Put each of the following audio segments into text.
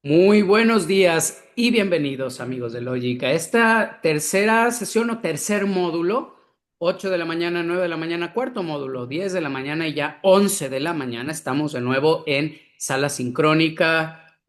Muy buenos días y bienvenidos amigos de Lógica. Esta tercera sesión o tercer módulo, 8 de la mañana, 9 de la mañana, cuarto módulo, 10 de la mañana y ya 11 de la mañana. Estamos de nuevo en sala sincrónica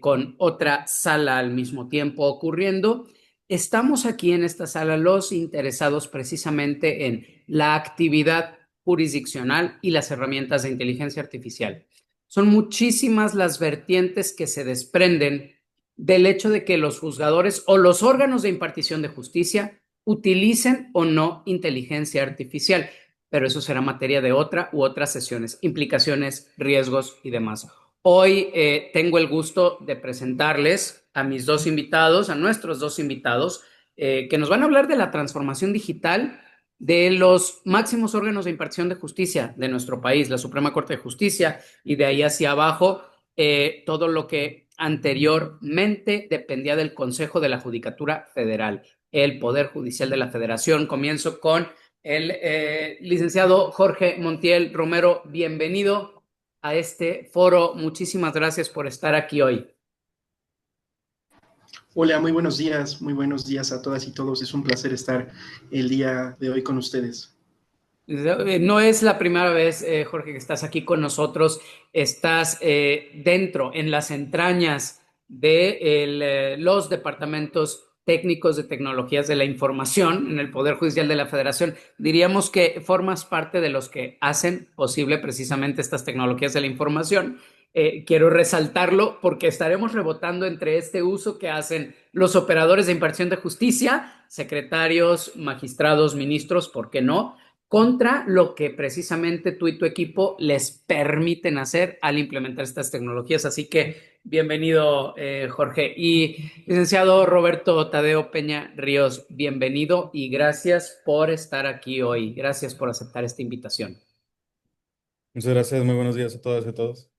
con otra sala al mismo tiempo ocurriendo. Estamos aquí en esta sala los interesados precisamente en la actividad jurisdiccional y las herramientas de inteligencia artificial. Son muchísimas las vertientes que se desprenden del hecho de que los juzgadores o los órganos de impartición de justicia utilicen o no inteligencia artificial, pero eso será materia de otra u otras sesiones, implicaciones, riesgos y demás. Hoy tengo el gusto de presentarles a mis dos invitados, a nuestros dos invitados, que nos van a hablar de la transformación digital de los máximos órganos de impartición de justicia de nuestro país, la Suprema Corte de Justicia, y de ahí hacia abajo todo lo que anteriormente dependía del Consejo de la Judicatura Federal, el Poder Judicial de la Federación. Comienzo con el licenciado Jorge Montiel Romero. Bienvenido a este foro. Muchísimas gracias por estar aquí hoy. Hola, muy buenos días a todas y todos. Es un placer estar el día de hoy con ustedes. No es la primera vez, Jorge, que estás aquí con nosotros. Estás dentro, en las entrañas de los departamentos técnicos de tecnologías de la información en el Poder Judicial de la Federación. Diríamos que formas parte de los que hacen posible precisamente estas tecnologías de la información. Quiero resaltarlo porque estaremos rebotando entre este uso que hacen los operadores de impartición de justicia, secretarios, magistrados, ministros, ¿por qué no?, contra lo que precisamente tú y tu equipo les permiten hacer al implementar estas tecnologías. Así que bienvenido, Jorge. Y licenciado Roberto Tadeo Peña Ríos, bienvenido y gracias por estar aquí hoy. Gracias por aceptar esta invitación. Muchas gracias, muy buenos días a todas y a todos.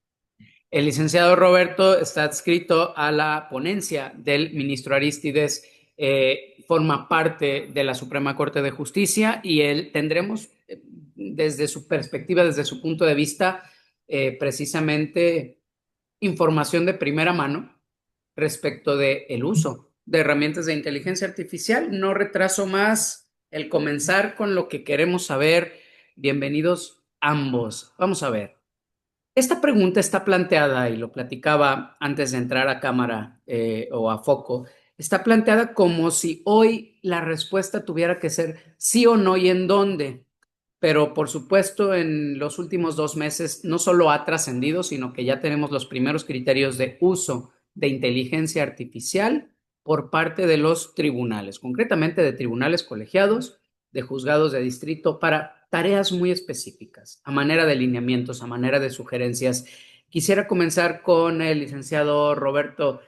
El licenciado Roberto está adscrito a la ponencia del ministro Arístides, forma parte de la Suprema Corte de Justicia y él tendremos desde su perspectiva, desde su punto de vista, precisamente información de primera mano respecto del uso de herramientas de inteligencia artificial. No retraso más el comenzar con lo que queremos saber. Bienvenidos ambos. Vamos a ver. Esta pregunta está planteada, y lo platicaba antes de entrar a cámara o a foco, está planteada como si hoy la respuesta tuviera que ser sí o no y en dónde. Pero por supuesto, en los últimos 2 meses no solo ha trascendido, sino que ya tenemos los primeros criterios de uso de inteligencia artificial por parte de los tribunales, concretamente de tribunales colegiados, de juzgados de distrito, para tareas muy específicas, a manera de lineamientos, a manera de sugerencias. Quisiera comenzar con el licenciado Roberto.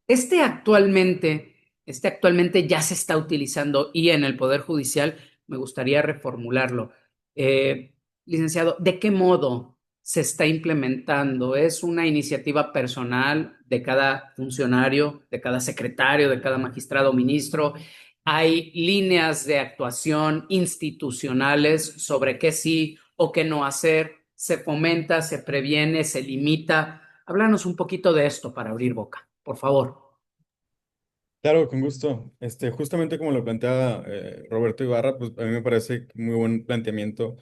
Este actualmente, este actualmente ya se está utilizando y en el Poder Judicial me gustaría reformularlo. Licenciado, ¿de qué modo se está implementando? ¿Es una iniciativa personal de cada funcionario, de cada secretario, de cada magistrado o ministro? ¿Hay líneas de actuación institucionales sobre qué sí o qué no hacer? ¿Se fomenta, se previene, se limita? Háblanos un poquito de esto para abrir boca, por favor. Claro, con gusto. Justamente como lo plantea Roberto Ibarra, pues a mí me parece muy buen planteamiento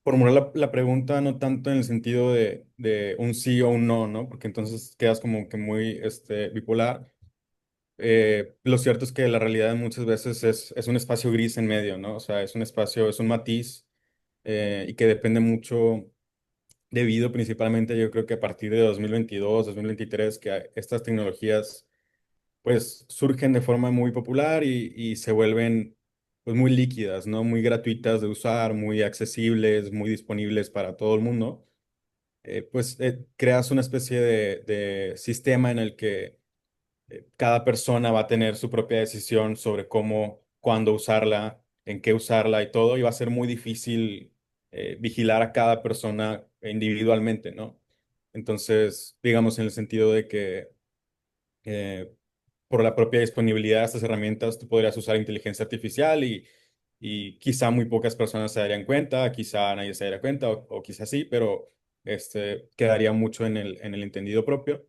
formular la pregunta no tanto en el sentido de un sí o un no, ¿no? Porque entonces quedas como que muy bipolar. Lo cierto es que la realidad muchas veces es un espacio gris en medio, ¿no? O sea, es un espacio, es un matiz y que depende mucho debido principalmente, yo creo que a partir de 2022, 2023, que estas tecnologías pues surgen de forma muy popular y se vuelven pues muy líquidas, ¿no? Muy gratuitas de usar, muy accesibles, muy disponibles para todo el mundo. Creas una especie de sistema en el que cada persona va a tener su propia decisión sobre cómo, cuándo usarla, en qué usarla y todo, y va a ser muy difícil vigilar a cada persona individualmente, ¿no? Entonces, digamos en el sentido de que eh, por la propia disponibilidad de estas herramientas, tú podrías usar inteligencia artificial y quizá muy pocas personas se darían cuenta, quizá nadie se daría cuenta o quizá sí, pero quedaría mucho en el entendido propio.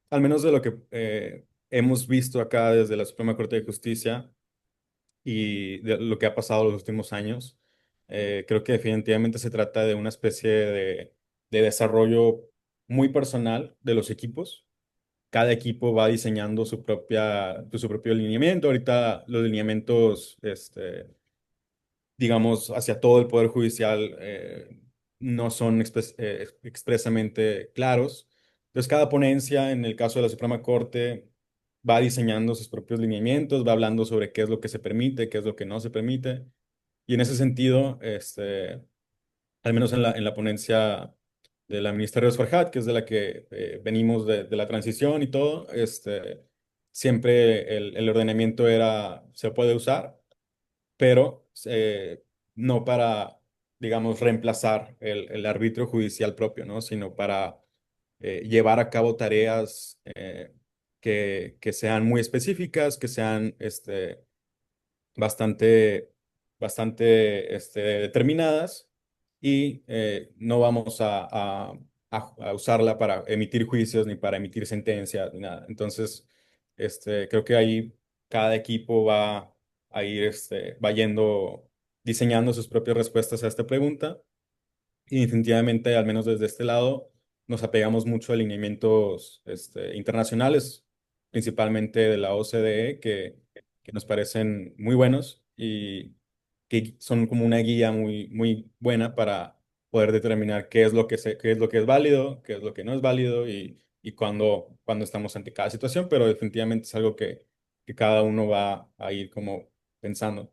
al menos de lo que hemos visto acá desde la Suprema Corte de Justicia y de lo que ha pasado los últimos años, creo que definitivamente se trata de una especie de desarrollo muy personal de los equipos. Cada equipo va diseñando su propio lineamiento. Ahorita los lineamientos, digamos, hacia todo el Poder Judicial no son expresamente claros. Entonces, cada ponencia, en el caso de la Suprema Corte, va diseñando sus propios lineamientos, va hablando sobre qué es lo que se permite, qué es lo que no se permite. Y en ese sentido, al menos en la ponencia de la ministra Ríos Farjat, que es de la que venimos de la transición y todo, siempre el ordenamiento era, se puede usar, pero no para, digamos, reemplazar el arbitrio judicial propio, ¿no? Sino para llevar a cabo tareas que sean muy específicas, que sean bastante, bastante determinadas y no vamos a usarla para emitir juicios ni para emitir sentencias ni nada. Entonces, creo que ahí cada equipo va a ir, va yendo, diseñando sus propias respuestas a esta pregunta y definitivamente, al menos desde este lado, nos apegamos mucho a lineamientos internacionales, principalmente de la OCDE, que nos parecen muy buenos y que son como una guía muy, muy buena para poder determinar qué es lo que qué es lo que es válido, qué es lo que no es válido y cuándo estamos ante cada situación, pero definitivamente es algo que cada uno va a ir como pensando.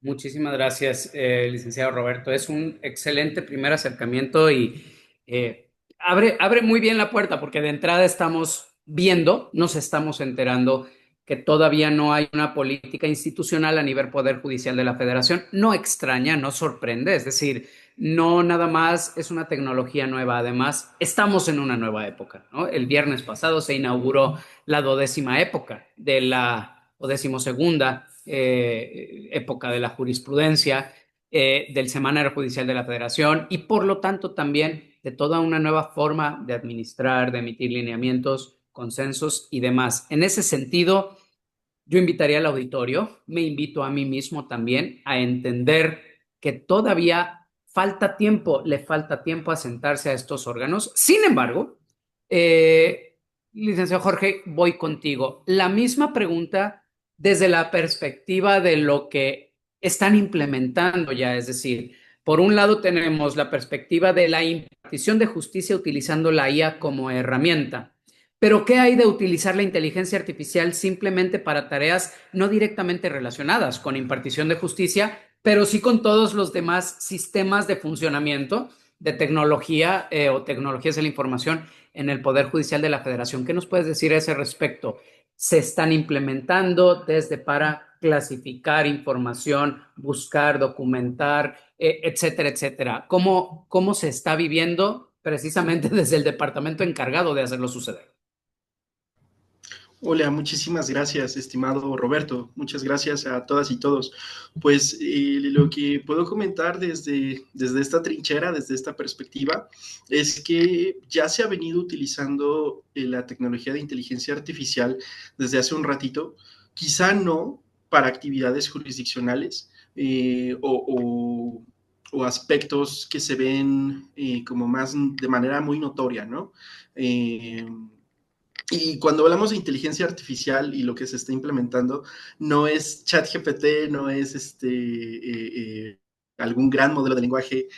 Muchísimas gracias, licenciado Roberto. Es un excelente primer acercamiento y abre muy bien la puerta porque de entrada estamos viendo, nos estamos enterando que todavía no hay una política institucional a nivel Poder Judicial de la Federación. No extraña, no sorprende, es decir, no nada más es una tecnología nueva, además estamos en una nueva época, ¿no? El viernes pasado se inauguró la 12ª época de la, o 12ª época de la jurisprudencia, del Semanario Judicial de la Federación y por lo tanto también de toda una nueva forma de administrar, de emitir lineamientos, consensos y demás. En ese sentido, yo invitaría al auditorio, me invito a mí mismo también a entender que todavía falta tiempo, le falta tiempo a sentarse a estos órganos. Sin embargo, licenciado Jorge, voy contigo. La misma pregunta desde la perspectiva de lo que están implementando ya, es decir, por un lado tenemos la perspectiva de la impartición de justicia utilizando la IA como herramienta. Pero ¿qué hay de utilizar la inteligencia artificial simplemente para tareas no directamente relacionadas con impartición de justicia, pero sí con todos los demás sistemas de funcionamiento de tecnología o tecnologías de la información en el Poder Judicial de la Federación? ¿Qué nos puedes decir a ese respecto? ¿Se están implementando desde para clasificar información, buscar, documentar, etcétera, etcétera? ¿Cómo se está viviendo precisamente desde el departamento encargado de hacerlo suceder? Hola, muchísimas gracias, estimado Roberto. Muchas gracias a todas y todos. Pues lo que puedo comentar desde esta trinchera, desde esta perspectiva, es que ya se ha venido utilizando la tecnología de inteligencia artificial desde hace un ratito, quizá no para actividades jurisdiccionales o aspectos que se ven como más de manera muy notoria, ¿no? Y cuando hablamos de inteligencia artificial y lo que se está implementando, no es ChatGPT, no es algún gran modelo de lenguaje,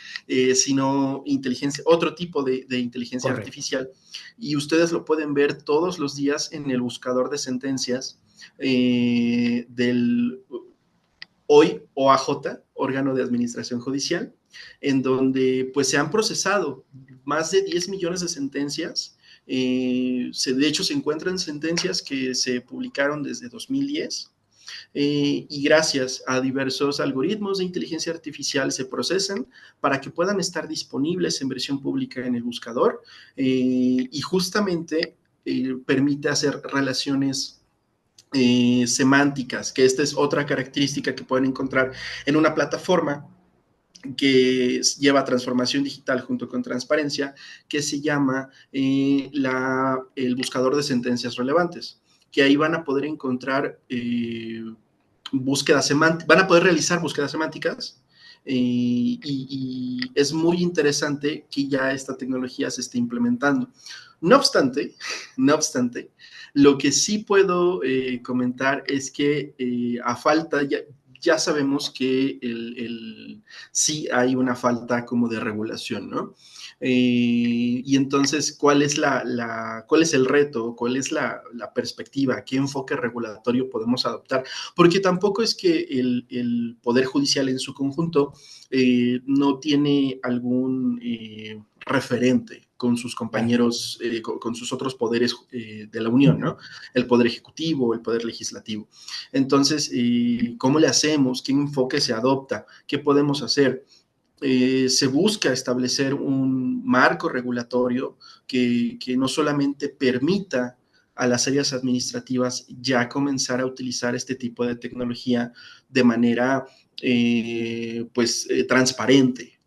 sino inteligencia, otro tipo de inteligencia Correcto. artificial. Y ustedes lo pueden ver todos los días en el buscador de sentencias del hoy OAJ, órgano de administración judicial, en donde pues se han procesado más de 10 millones de sentencias. De hecho, se encuentran sentencias que se publicaron desde 2010 y gracias a diversos algoritmos de inteligencia artificial se procesan para que puedan estar disponibles en versión pública en el buscador y justamente permite hacer relaciones semánticas, que esta es otra característica que pueden encontrar en una plataforma que lleva transformación digital junto con transparencia, que se llama el buscador de sentencias relevantes, que ahí van a poder encontrar búsquedas semánticas, van a poder realizar búsquedas semánticas y es muy interesante que ya esta tecnología se esté implementando. No obstante, no obstante, lo que sí puedo comentar es que a falta, ya sabemos que sí hay una falta como de regulación, ¿no? Y entonces, ¿cuál es el reto? ¿Cuál es la perspectiva? ¿Qué enfoque regulatorio podemos adoptar? Porque tampoco es que el Poder Judicial en su conjunto no tiene algún referente con sus compañeros, con sus otros poderes de la Unión, ¿no? El Poder Ejecutivo, el Poder Legislativo. Entonces, ¿cómo le hacemos? ¿Qué enfoque se adopta? ¿Qué podemos hacer? Se busca establecer un marco regulatorio que no solamente permita a las áreas administrativas ya comenzar a utilizar este tipo de tecnología de manera transparente,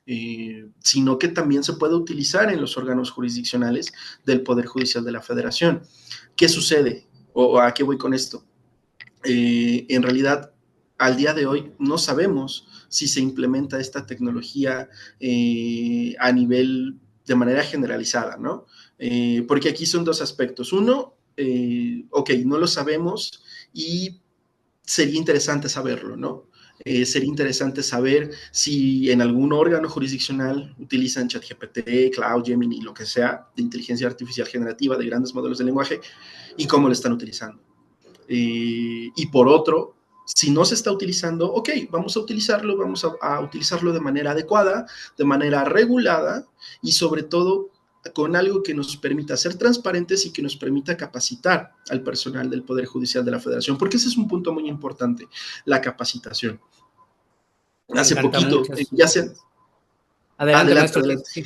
sino que también se puede utilizar en los órganos jurisdiccionales del Poder Judicial de la Federación. ¿Qué sucede? ¿O a qué voy con esto? En realidad, al día de hoy no sabemos si se implementa esta tecnología a nivel de manera generalizada, ¿no? Porque aquí son dos aspectos. Uno, ok, no lo sabemos y sería interesante saberlo, ¿no? Sería interesante saber si en algún órgano jurisdiccional utilizan ChatGPT, Cloud, Gemini, lo que sea, de inteligencia artificial generativa, de grandes modelos de lenguaje, y cómo lo están utilizando. Y por otro, si no se está utilizando, ok, vamos a utilizarlo, vamos a utilizarlo de manera adecuada, de manera regulada y sobre todo con algo que nos permita ser transparentes y que nos permita capacitar al personal del Poder Judicial de la Federación, porque ese es un punto muy importante, la capacitación. Me Hace encanta poquito, mucho eso. ya se... Adelante, Adelante, maestro. adelante. Sí.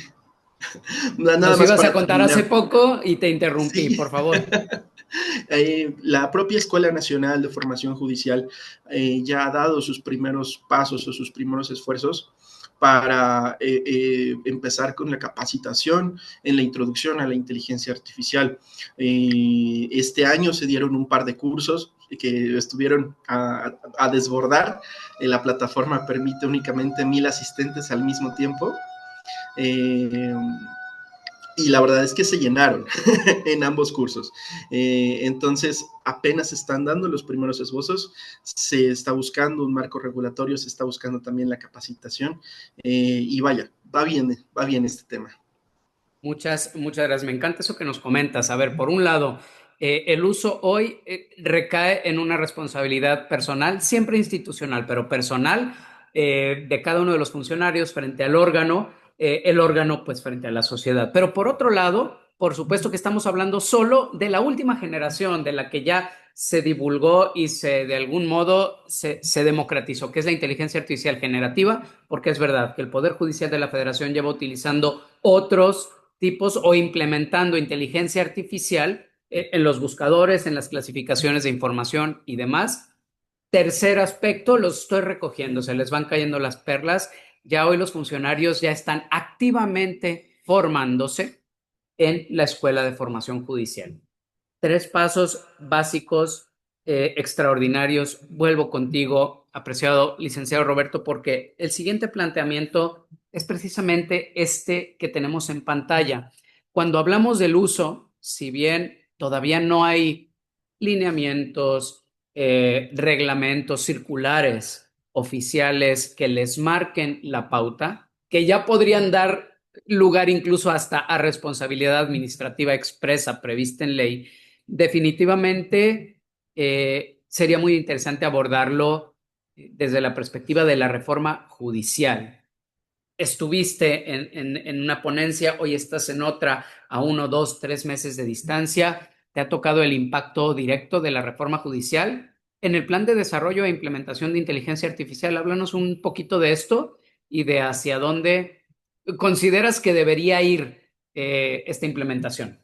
Nada Nos más ibas a para contar hace terminar. poco y te interrumpí, Sí. por favor. La propia Escuela Nacional de Formación Judicial ya ha dado sus primeros pasos o sus primeros esfuerzos para empezar con la capacitación en la introducción a la inteligencia artificial. Este año se dieron un par de cursos que estuvieron a desbordar. La plataforma permite únicamente 1000 asistentes al mismo tiempo. Eh, y la verdad es que se llenaron en ambos cursos. Entonces, apenas están dando los primeros esbozos, se está buscando un marco regulatorio, se está buscando también la capacitación y vaya, va bien este tema. Muchas gracias. Me encanta eso que nos comentas. A ver, por un lado, el uso hoy recae en una responsabilidad personal, siempre institucional, pero personal, de cada uno de los funcionarios frente al órgano, el órgano pues frente a la sociedad. Pero por otro lado, por supuesto que estamos hablando solo de la última generación, de la que ya se divulgó y de algún modo se democratizó, que es la inteligencia artificial generativa, porque es verdad que el Poder Judicial de la Federación lleva utilizando otros tipos o implementando inteligencia artificial en los buscadores, en las clasificaciones de información y demás. Tercer aspecto, los estoy recogiendo, se les van cayendo las perlas. Ya hoy los funcionarios ya están activamente formándose en la Escuela de Formación Judicial. Tres pasos básicos, extraordinarios. Vuelvo contigo, apreciado licenciado Roberto, porque el siguiente planteamiento es precisamente este que tenemos en pantalla. Cuando hablamos del uso, si bien todavía no hay lineamientos, reglamentos circulares oficiales que les marquen la pauta, que ya podrían dar lugar incluso hasta a responsabilidad administrativa expresa prevista en ley, definitivamente sería muy interesante abordarlo desde la perspectiva de la reforma judicial. Estuviste en una ponencia, hoy estás en otra a 1, 2, 3 meses de distancia. ¿Te ha tocado el impacto directo de la reforma judicial? En el plan de desarrollo e implementación de inteligencia artificial, háblanos un poquito de esto y de hacia dónde consideras que debería ir esta implementación.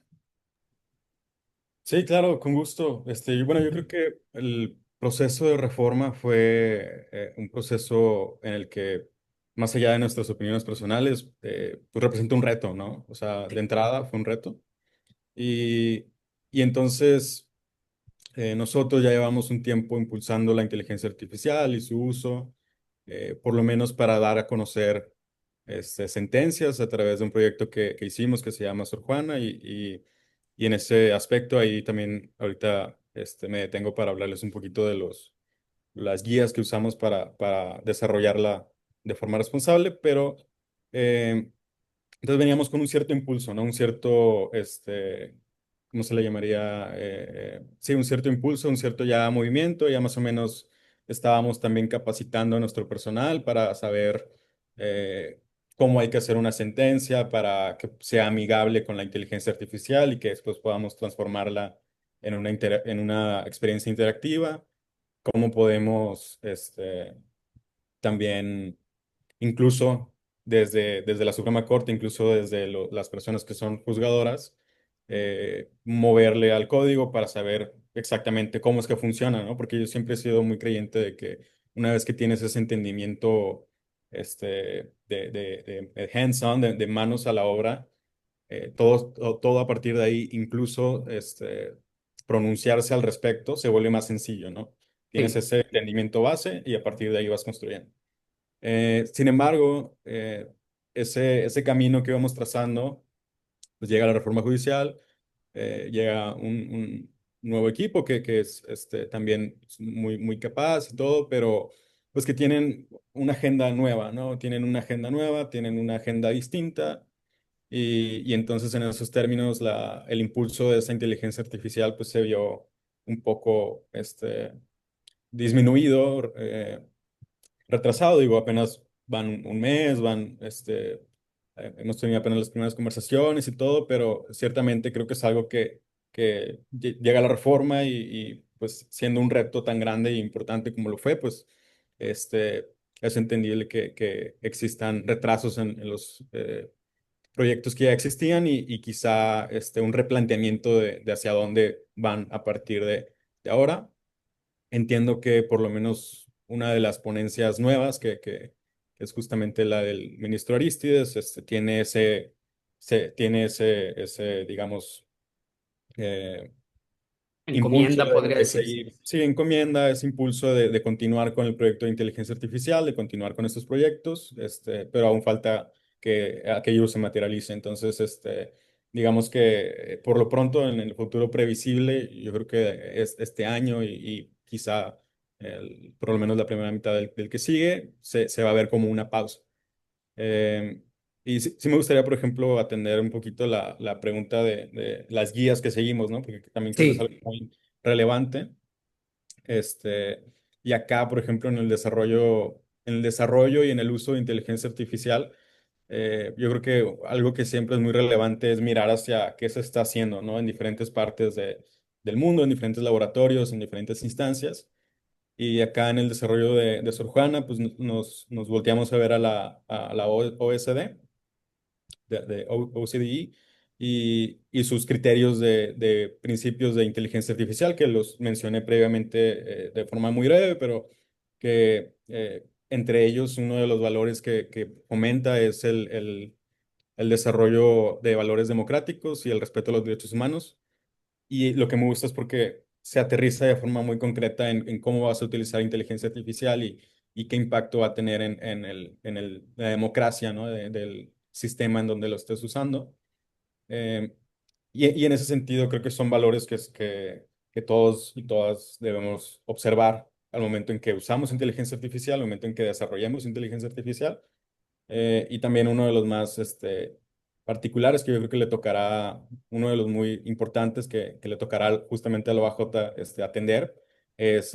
Sí, claro, con gusto. Y bueno, yo creo que el proceso de reforma fue un proceso en el que más allá de nuestras opiniones personales, pues representa un reto, ¿no? O sea, de entrada fue un reto. Y, y entonces nosotros ya llevamos un tiempo impulsando la inteligencia artificial y su uso, por lo menos para dar a conocer sentencias a través de un proyecto que hicimos que se llama Sor Juana y en ese aspecto ahí también ahorita me detengo para hablarles un poquito de las guías que usamos para desarrollarla de forma responsable, pero eh, entonces veníamos con un cierto impulso, ¿no? Un cierto, ¿cómo se le llamaría? Sí, un cierto impulso, un cierto ya movimiento, ya más o menos estábamos también capacitando a nuestro personal para saber eh, cómo hay que hacer una sentencia para que sea amigable con la inteligencia artificial y que después podamos transformarla en una experiencia interactiva, cómo podemos, también incluso desde la Suprema Corte, incluso desde las personas que son juzgadoras, moverle al código para saber exactamente cómo es que funciona, ¿no? Porque yo siempre he sido muy creyente de que una vez que tienes ese entendimiento de hands-on, de manos a la obra, todo a partir de ahí, incluso pronunciarse al respecto, se vuelve más sencillo, ¿no? Tienes Sí, ese entendimiento base y a partir de ahí vas construyendo. Sin embargo, ese camino que íbamos trazando, pues llega la reforma judicial, llega un nuevo equipo que es también muy, muy capaz y todo, pero pues que tienen una agenda nueva, ¿no? Tienen una agenda nueva, tienen una agenda distinta y entonces en esos términos el impulso de esa inteligencia artificial pues se vio un poco disminuido. Retrasado, digo, apenas van un mes, hemos tenido apenas las primeras conversaciones y todo, pero ciertamente creo que es algo que llega a la reforma pues siendo un reto tan grande e importante como lo fue, pues este, es entendible que existan retrasos en los proyectos que ya existían y quizá un replanteamiento de hacia dónde van a partir de ahora. Entiendo que por lo menos una de las ponencias nuevas, que es justamente la del ministro Arístides, tiene digamos, eh, impulso encomienda, podría de decirse. seguir, sí, encomienda ese impulso de continuar con el proyecto de inteligencia artificial, de continuar con estos proyectos, pero aún falta que aquello se materialice. Entonces, digamos que por lo pronto en el futuro previsible, yo creo que es este año y quizá por lo menos la primera mitad del que sigue, se va a ver como una pausa. Eh, y sí me gustaría, por ejemplo, atender un poquito la pregunta de las guías que seguimos, ¿no? Porque también creo que es Sí, algo muy relevante. Este, y acá, por ejemplo, en el desarrollo y en el uso de inteligencia artificial, yo creo que algo que siempre es muy relevante es mirar hacia qué se está haciendo, ¿no? En diferentes partes del mundo, en diferentes laboratorios, en diferentes instancias. Y acá en el desarrollo de Sor Juana, pues nos volteamos a ver a la OSD, de OCDE, y sus criterios de principios de inteligencia artificial, que los mencioné previamente de forma muy breve, pero que entre ellos uno de los valores que fomenta es el desarrollo de valores democráticos y el respeto a los derechos humanos. Y lo que me gusta es porque se aterriza de forma muy concreta en cómo vas a utilizar inteligencia artificial y qué impacto va a tener la democracia, ¿no? Del sistema en donde lo estés usando. Eh, y en ese sentido creo que son valores que todos y todas debemos observar al momento en que usamos inteligencia artificial, al momento en que desarrollamos inteligencia artificial y también uno de los más particulares que yo creo que le tocará, uno de los muy importantes que le tocará justamente a la OAJ atender, es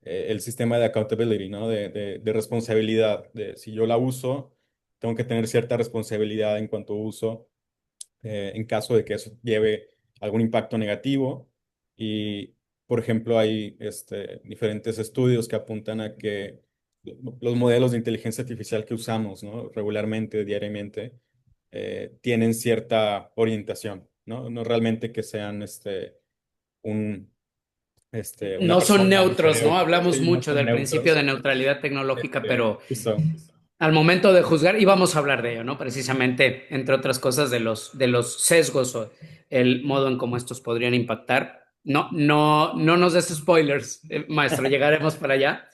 el sistema de accountability, ¿no? De responsabilidad. De si yo la uso, tengo que tener cierta responsabilidad en cuanto a uso, en caso de que eso lleve algún impacto negativo. Y, por ejemplo, hay diferentes estudios que apuntan a que los modelos de inteligencia artificial que usamos, ¿no? Regularmente, diariamente, tienen cierta orientación, ¿no? No realmente que sean un, una no son persona, un neutros, ¿no? cerebro, Hablamos sí, no mucho son del principio de neutros. neutralidad tecnológica, pero Justo. al momento de juzgar, y vamos a hablar de ello, ¿no? Precisamente, entre otras cosas, de los sesgos o el modo en cómo estos podrían impactar. No, no, no nos des spoilers, maestro, llegaremos para allá.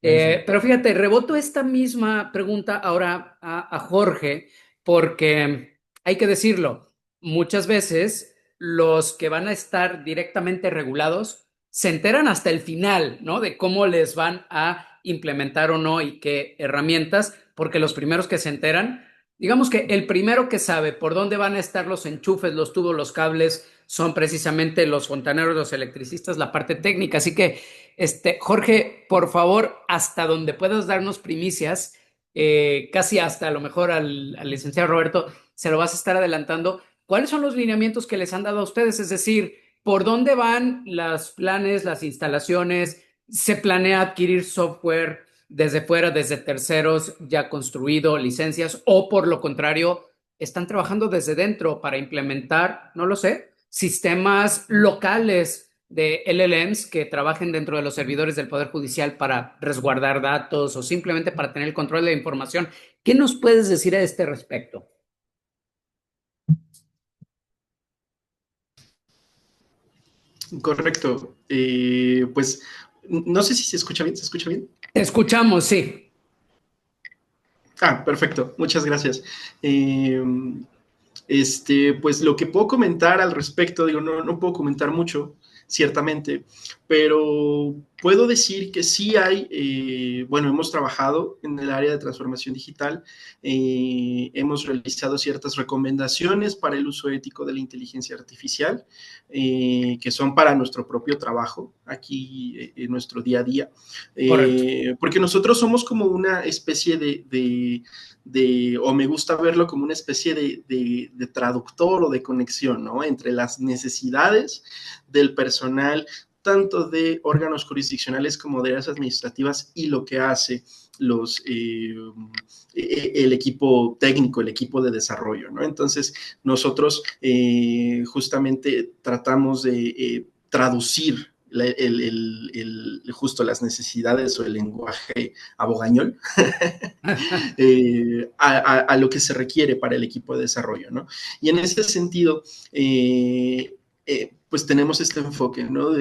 Buenísimo. Pero fíjate, reboto esta misma pregunta ahora a Jorge, porque hay que decirlo, muchas veces los que van a estar directamente regulados se enteran hasta el final, ¿no? De cómo les van a implementar o no y qué herramientas, porque los primeros que se enteran, digamos que el primero que sabe por dónde van a estar los enchufes, los tubos, los cables, son precisamente los fontaneros, los electricistas, la parte técnica. Así que Jorge, por favor, hasta donde puedas darnos primicias, casi hasta a lo mejor al licenciado Roberto, se lo vas a estar adelantando. ¿Cuáles son los lineamientos que les han dado a ustedes? Es decir, ¿por dónde van los planes, las instalaciones? ¿Se planea adquirir software desde fuera, desde terceros ya construido, licencias? ¿O por lo contrario, están trabajando desde dentro para implementar, no lo sé, sistemas locales de LLMs que trabajen dentro de los servidores del Poder Judicial para resguardar datos o simplemente para tener el control de la información? ¿Qué nos puedes decir a este respecto? Correcto. Pues no sé si se escucha bien, ¿se escucha bien? Te escuchamos, sí. Ah, perfecto, muchas gracias. Eh, pues lo que puedo comentar al respecto, digo, no puedo comentar mucho, ciertamente, pero puedo decir que sí hay, bueno, hemos trabajado en el área de transformación digital, hemos realizado ciertas recomendaciones para el uso ético de la inteligencia artificial, que son para nuestro propio trabajo, aquí en nuestro día a día, Correcto. porque nosotros somos como una especie o me gusta verlo como una especie de traductor o de conexión, ¿no? Entre las necesidades del personal, tanto de órganos jurisdiccionales como de áreas administrativas y lo que hace el equipo técnico, el equipo de desarrollo, ¿no? Entonces, nosotros justamente tratamos de traducir justo las necesidades o el lenguaje abogañol a lo que se requiere para el equipo de desarrollo, ¿no? Y en ese sentido, pues tenemos este enfoque, ¿no?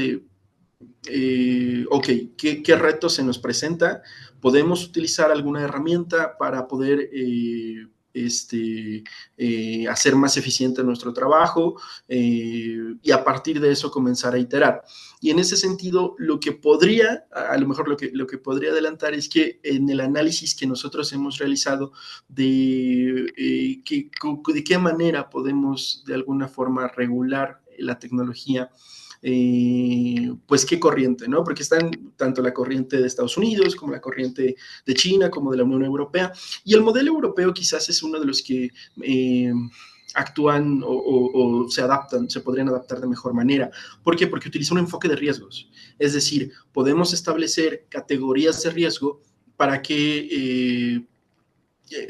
Ok, ¿qué retos se nos presenta? ¿Podemos utilizar alguna herramienta para poder hacer más eficiente nuestro trabajo y a partir de eso comenzar a iterar? Y en ese sentido, lo que podría, a lo mejor lo que podría adelantar es que en el análisis que nosotros hemos realizado de qué manera podemos de alguna forma regular la tecnología, pues qué corriente, ¿no? Porque están tanto la corriente de Estados Unidos como la corriente de China, como de la Unión Europea, y el modelo europeo quizás es uno de los que actúan o se adaptan, se podrían adaptar de mejor manera. ¿Por qué? Porque utiliza un enfoque de riesgos. Es decir, podemos establecer categorías de riesgo para que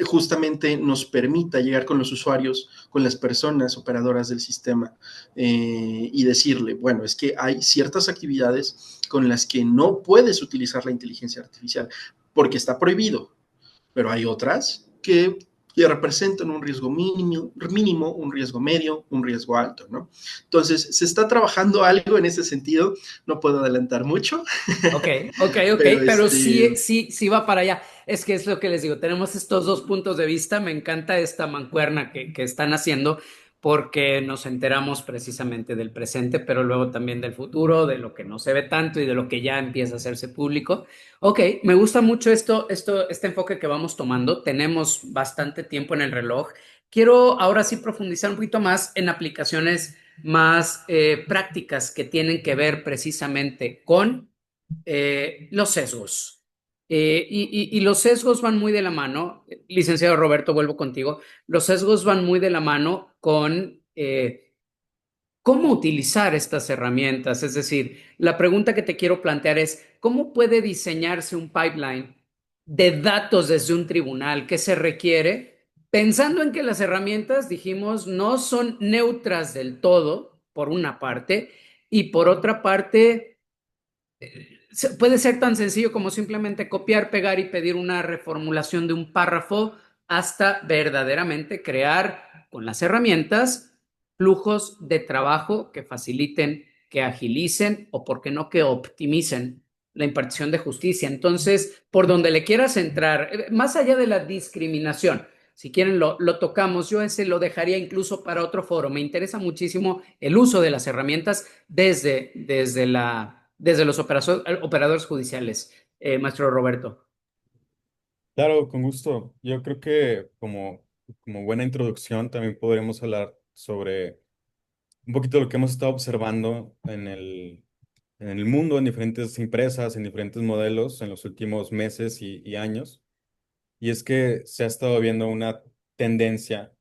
justamente nos permita llegar con los usuarios, con las personas operadoras del sistema y decirle, bueno, es que hay ciertas actividades con las que no puedes utilizar la inteligencia artificial porque está prohibido, pero hay otras que representan un riesgo mínimo, un riesgo medio, un riesgo alto, ¿no? Entonces, se está trabajando algo en ese sentido, no puedo adelantar mucho, Ok, ok, ok, pero pero sí, sí, sí va para allá. Es que es lo que les digo, tenemos estos dos puntos de vista. Me encanta esta mancuerna que están haciendo porque nos enteramos precisamente del presente, pero luego también del futuro, de lo que no se ve tanto y de lo que ya empieza a hacerse público. Ok, me gusta mucho este enfoque que vamos tomando. Tenemos bastante tiempo en el reloj. Quiero ahora sí profundizar un poquito más en aplicaciones más prácticas que tienen que ver precisamente con los sesgos. Y los sesgos van muy de la mano, licenciado Roberto, vuelvo contigo, los sesgos van muy de la mano con cómo utilizar estas herramientas. Es decir, la pregunta que te quiero plantear es, ¿cómo puede diseñarse un pipeline de datos desde un tribunal? ¿Qué se requiere? Pensando en que las herramientas, dijimos, no son neutras del todo, por una parte, y por otra parte, Puede ser tan sencillo como simplemente copiar, pegar y pedir una reformulación de un párrafo hasta verdaderamente crear con las herramientas flujos de trabajo que faciliten, que agilicen o, por qué no, que optimicen la impartición de justicia. Entonces, por donde le quieras entrar, más allá de la discriminación, si quieren lo tocamos, yo ese lo dejaría incluso para otro foro. Me interesa muchísimo el uso de las herramientas desde los operadores judiciales, maestro Roberto. Claro, con gusto. Yo creo que como buena introducción también podremos hablar sobre un poquito lo que hemos estado observando en el mundo, en diferentes empresas, en diferentes modelos en los últimos meses y años. Y es que se ha estado viendo una tendencia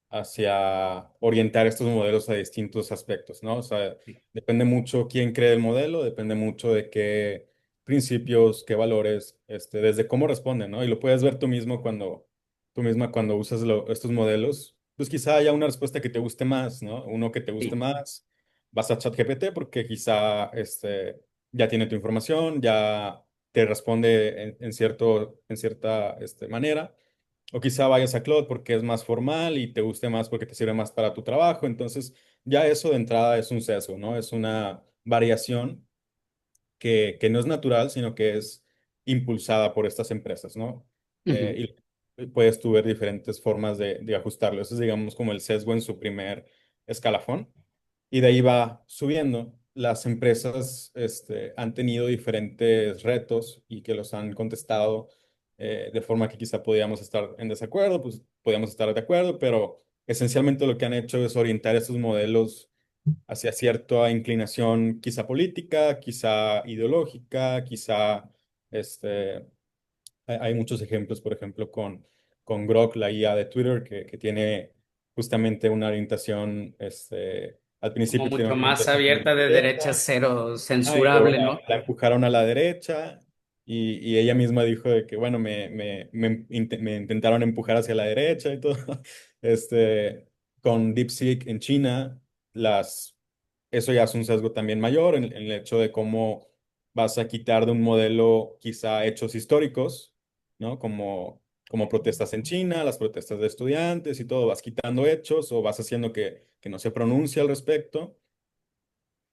hacia orientar estos modelos a distintos aspectos, ¿no? O sea, depende mucho quién cree el modelo, depende mucho de qué principios, qué valores, desde cómo responden, ¿no? Y lo puedes ver tú misma cuando usas estos modelos, pues quizá haya una respuesta que te guste más, ¿no? Uno que te guste Sí. más, vas a ChatGPT porque quizá, ya tiene tu información, ya te responde en cierta, manera. O quizá vayas a Claude porque es más formal y te guste más porque te sirve más para tu trabajo. Entonces, ya eso de entrada es un sesgo, ¿no? Es una variación que no es natural, sino que es impulsada por estas empresas, ¿no? Ujú. Y puedes tú ver diferentes formas de ajustarlo. Eso es, digamos, como el sesgo en su primer escalafón. Y de ahí va subiendo. Las empresas, han tenido diferentes retos y que los han contestado de forma que quizá podíamos estar en desacuerdo, pues podíamos estar de acuerdo, pero esencialmente lo que han hecho es orientar estos modelos hacia cierta inclinación, quizá política, quizá ideológica, quizá, este, hay muchos ejemplos, por ejemplo, con Grok, la IA de Twitter, que tiene justamente una orientación, al Como principio tiene mucho una más orientación muy de abierta de derecha, derecha, cero y luego censurable, ¿no? la empujaron a la derecha, y ella misma dijo de que, bueno, me intentaron empujar hacia la derecha y todo. Con DeepSeek en China, eso ya es un sesgo también mayor en el hecho de cómo vas a quitar de un modelo quizá hechos históricos, ¿no? Como protestas en China, las protestas de estudiantes y todo, vas quitando hechos o vas haciendo que no se pronuncie al respecto.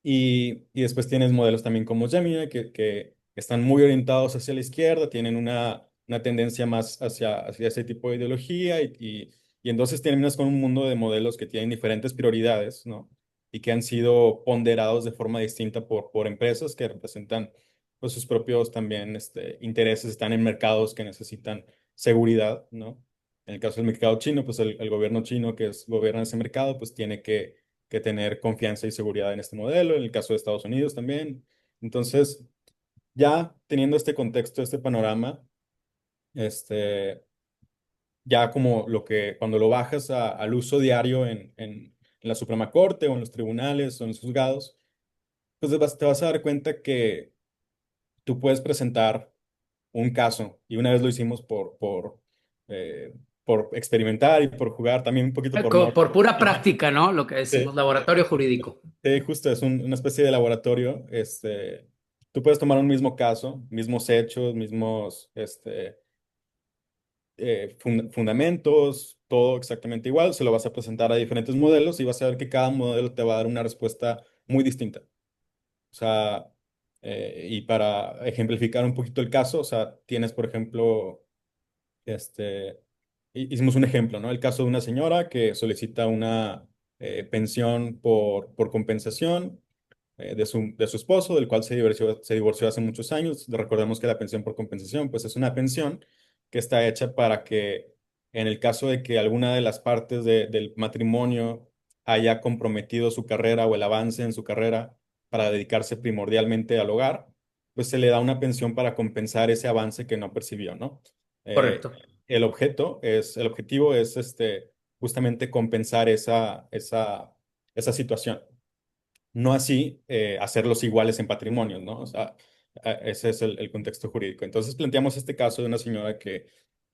Y después tienes modelos también como Gemini, que están muy orientados hacia la izquierda, tienen una tendencia más hacia ese tipo de ideología y entonces terminas con un mundo de modelos que tienen diferentes prioridades, ¿no? Y que han sido ponderados de forma distinta por empresas que representan pues, sus propios también intereses, están en mercados que necesitan seguridad, ¿no? En el caso del mercado chino, pues el gobierno chino gobierna ese mercado, pues tiene que tener confianza y seguridad en este modelo, en el caso de Estados Unidos también. Entonces, ya teniendo este contexto, este panorama, este, ya como cuando lo bajas al uso diario en la Suprema Corte o en los tribunales o en los juzgados, pues te vas a dar cuenta que tú puedes presentar un caso, y una vez lo hicimos eh, por experimentar y por jugar, también un poquito por no. Por pura práctica, ¿no? Lo que decimos laboratorio jurídico. Justo es una especie de laboratorio. Tú puedes tomar un mismo caso, mismos hechos, mismos fundamentos, todo exactamente igual. Se lo vas a presentar a diferentes modelos y vas a ver que cada modelo te va a dar una respuesta muy distinta. O sea, y para ejemplificar un poquito el caso, o sea, tienes, por ejemplo, hicimos un ejemplo, ¿no? El caso de una señora que solicita una pensión por compensación de su esposo, del cual se divorció hace muchos años. Recordemos que la pensión por compensación, pues es una pensión que está hecha para que en el caso de que alguna de las partes del matrimonio haya comprometido su carrera o el avance en su carrera para dedicarse primordialmente al hogar, pues se le da una pensión para compensar ese avance que no percibió, ¿no? Eh, Correcto. el objetivo es justamente compensar esa situación. No así hacerlos iguales en patrimonio, ¿no? O sea, ese es el contexto jurídico. Entonces planteamos este caso de una señora que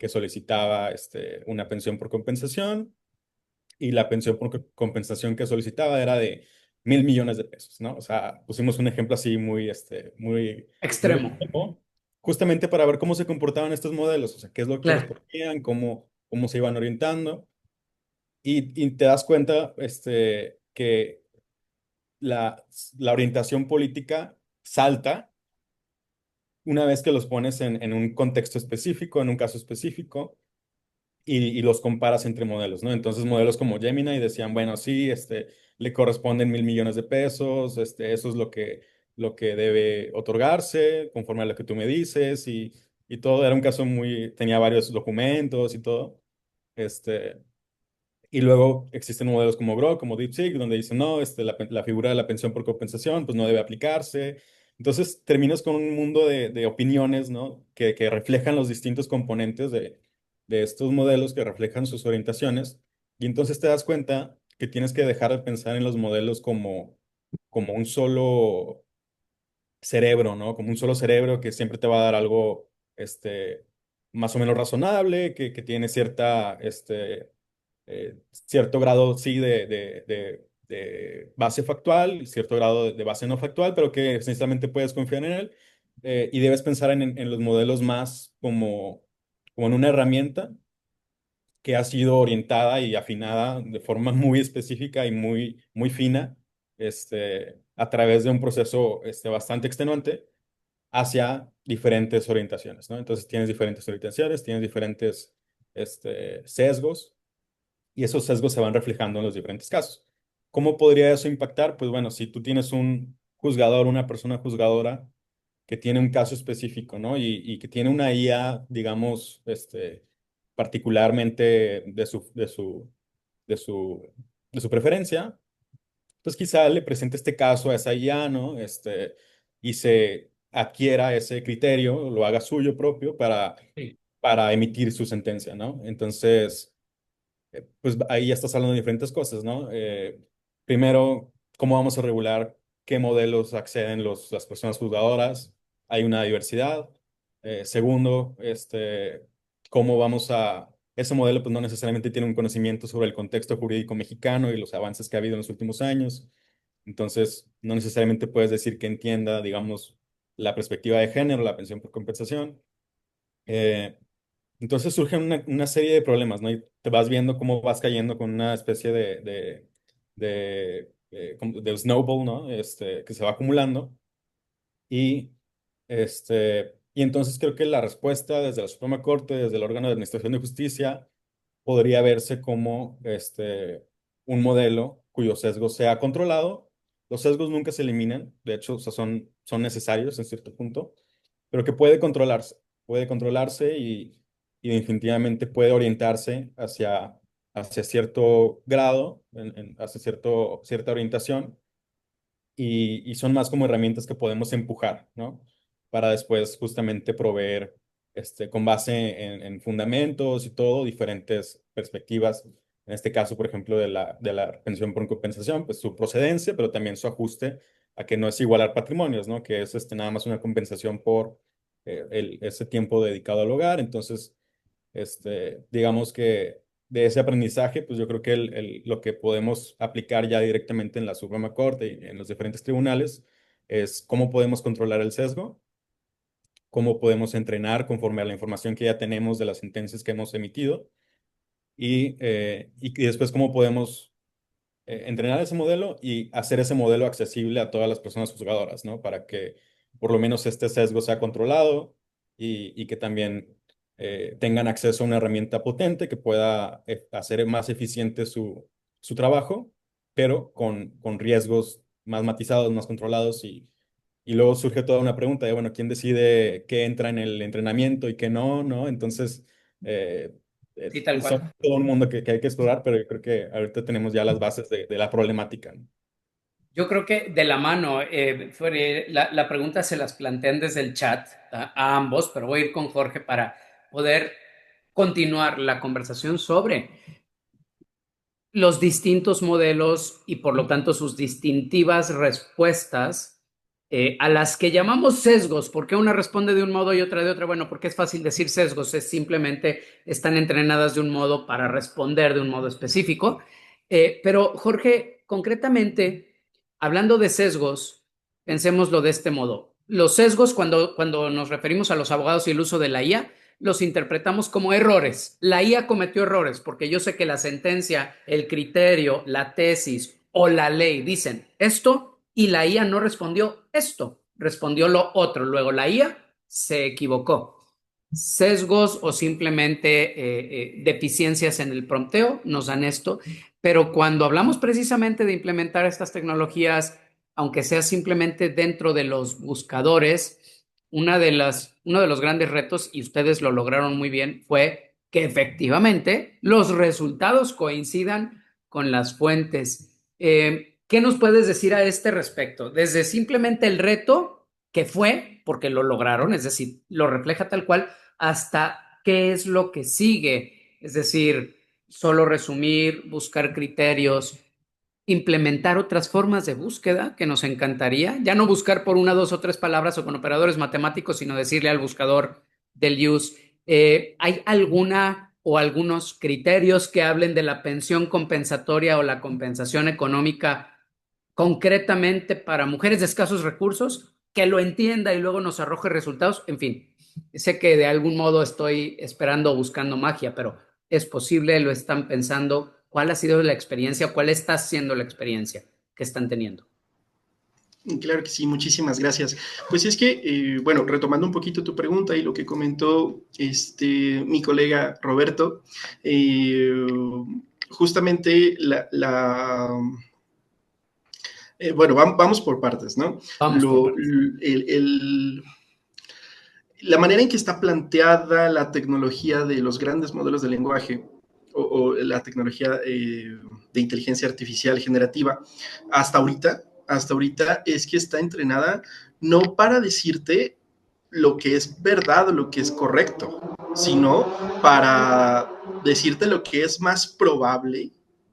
solicitaba una pensión por compensación y la pensión por compensación que solicitaba era de $1,000,000,000, ¿no? O sea, pusimos un ejemplo así muy Extremo, extremo, justamente para ver cómo se comportaban estos modelos, o sea, qué es lo que claro. respondían, cómo se iban orientando, y te das cuenta, que la orientación política salta una vez que los pones en un contexto específico, en un caso específico, y los comparas entre modelos, ¿no? Entonces, modelos como Gemini decían, bueno, sí, le corresponden $1,000,000,000, eso es lo que debe otorgarse, conforme a lo que tú me dices, y todo. Era un caso tenía varios documentos y todo. Este, y luego existen modelos como Grok, como DeepSeek, donde dicen, no, la figura de la pensión por compensación, pues no debe aplicarse. Entonces terminas con un mundo de opiniones, ¿no? Que reflejan los distintos componentes de estos modelos, que reflejan sus orientaciones. Y entonces te das cuenta que tienes que dejar de pensar en los modelos como un solo cerebro, ¿no? Como un solo cerebro que siempre te va a dar algo, más o menos razonable, que tiene cierto grado, sí, de base factual, cierto grado de base no factual, pero que sencillamente puedes confiar en él, y debes pensar en los modelos más como en una herramienta que ha sido orientada y afinada de forma muy específica y muy fina, a través de un proceso, bastante extenuante hacia diferentes orientaciones, ¿no? Entonces tienes diferentes orientaciones, tienes diferentes, sesgos, y esos sesgos se van reflejando en los diferentes casos. ¿Cómo podría eso impactar? Pues bueno, si tú tienes un juzgador, una persona juzgadora que tiene un caso específico, ¿no? Y que tiene una IA, digamos, particularmente de su preferencia, pues quizá le presente este caso a esa IA, ¿no? Y se adquiera ese criterio, lo haga suyo propio Sí. para emitir su sentencia, ¿no? Entonces, pues ahí ya estás hablando de diferentes cosas, ¿no? Primero, ¿cómo vamos a regular qué modelos acceden las personas juzgadoras? Hay una diversidad. Segundo, ¿cómo vamos a... Ese modelo pues no necesariamente tiene un conocimiento sobre el contexto jurídico mexicano y los avances que ha habido en los últimos años. Entonces, no necesariamente puedes decir que entienda, digamos, la perspectiva de género, la pensión por compensación. Eh, entonces surgen una serie de problemas, ¿no? Y te vas viendo cómo vas cayendo con una especie como de snowball, ¿no? Que se va acumulando. Y, y entonces creo que la respuesta desde la Suprema Corte, desde el órgano de Administración de Justicia, podría verse como, un modelo cuyo sesgo sea controlado. Los sesgos nunca se eliminan, de hecho, o sea, son necesarios en cierto punto, pero que puede controlarse, y definitivamente puede orientarse hacia cierto grado, hacia cierta orientación, y son más como herramientas que podemos empujar, ¿no? Para después justamente proveer, con base en fundamentos y todo, diferentes perspectivas. En este caso, por ejemplo, de la pensión por compensación, pues su procedencia, pero también su ajuste a que no es igualar patrimonios, ¿no? Que es, nada más una compensación por, ese tiempo dedicado al hogar. Entonces, digamos que de ese aprendizaje, pues yo creo que lo que podemos aplicar ya directamente en la Suprema Corte y en los diferentes tribunales es cómo podemos controlar el sesgo, cómo podemos entrenar conforme a la información que ya tenemos de las sentencias que hemos emitido, y después cómo podemos, entrenar ese modelo y hacer ese modelo accesible a todas las personas juzgadoras, ¿no? Para que por lo menos este sesgo sea controlado, y que también, tengan acceso a una herramienta potente que pueda, hacer más eficiente su trabajo, pero con riesgos más matizados, más controlados. Y luego surge toda una pregunta de, bueno, ¿quién decide qué entra en el entrenamiento y qué no, no? Entonces, eh, Sí, tal son cual. todo un mundo que hay que explorar, pero yo creo que ahorita tenemos ya las bases de la problemática, ¿no? Yo creo que de la mano, la pregunta se las plantean desde el chat a ambos, pero voy a ir con Jorge para poder continuar la conversación sobre los distintos modelos y por lo tanto sus distintivas respuestas a las que llamamos sesgos. ¿Por qué una responde de un modo y otra de otra? Bueno, porque es fácil decir sesgos, es simplemente están entrenadas de un modo para responder de un modo específico. Pero Jorge, concretamente, Hablando de sesgos, pensémoslo de este modo. Los sesgos, cuando nos referimos a los abogados y el uso de la IA, los interpretamos como errores. La IA cometió errores porque yo sé que la sentencia, el criterio, la tesis o la ley dicen esto y la IA no respondió esto, respondió lo otro. Luego la IA se equivocó. Sesgos o simplemente deficiencias en el prompteo nos dan esto, pero cuando hablamos precisamente de implementar estas tecnologías, aunque sea simplemente dentro de los buscadores, uno de los grandes retos, y ustedes lo lograron muy bien, fue que efectivamente los resultados coincidan con las fuentes. ¿Qué nos puedes decir a este respecto? Desde simplemente el reto que fue, porque lo lograron, es decir, lo refleja tal cual, hasta qué es lo que sigue, es decir, solo resumir, buscar criterios, implementar otras formas de búsqueda que nos encantaría, ya no buscar por una, dos o tres palabras o con operadores matemáticos, sino decirle al buscador del use, ¿hay alguna o algunos criterios que hablen de la pensión compensatoria o la compensación económica concretamente para mujeres de escasos recursos, que lo entienda y luego nos arroje resultados? En fin, sé que de algún modo estoy esperando o buscando magia, pero es posible, lo están pensando. ¿Cuál ha sido la experiencia? ¿Cuál está siendo la experiencia que están teniendo? Claro que sí, muchísimas gracias. Pues es que, bueno, retomando un poquito tu pregunta y lo que comentó mi colega Roberto, eh, justamente bueno, vamos por partes, ¿no? Vamos por Lo, partes. la manera en que está planteada la tecnología de los grandes modelos de lenguaje o la tecnología de inteligencia artificial generativa hasta ahorita es que está entrenada no para decirte lo que es verdad o lo que es correcto, sino para decirte lo que es más probable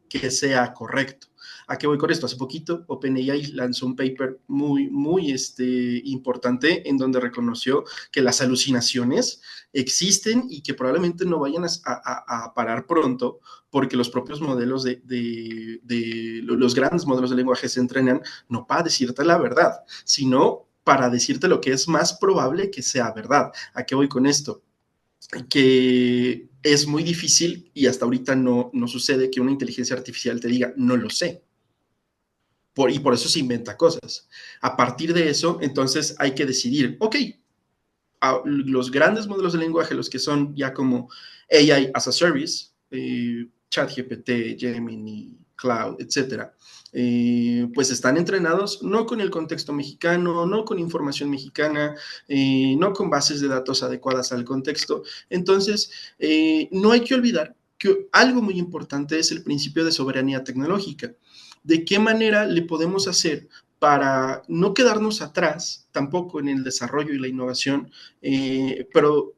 que sea correcto. ¿A qué voy con esto? Hace poquito OpenAI lanzó un paper muy importante en donde reconoció que las alucinaciones existen y que probablemente no vayan a parar pronto porque los propios modelos de los grandes modelos de lenguaje se entrenan no para decirte la verdad, sino para decirte lo que es más probable que sea verdad. ¿A qué voy con esto? Que es muy difícil y hasta ahorita no sucede que una inteligencia artificial te diga, no lo sé. Y por eso se inventa cosas. A partir de eso, entonces hay que decidir, ok, los grandes modelos de lenguaje, los que son ya como AI as a Service, ChatGPT, Gemini, Cloud, etcétera, pues están entrenados no con el contexto mexicano, no con información mexicana, no con bases de datos adecuadas al contexto. Entonces, no hay que olvidar que algo muy importante es el principio de soberanía tecnológica. ¿De qué manera le podemos hacer para no quedarnos atrás tampoco en el desarrollo y la innovación, pero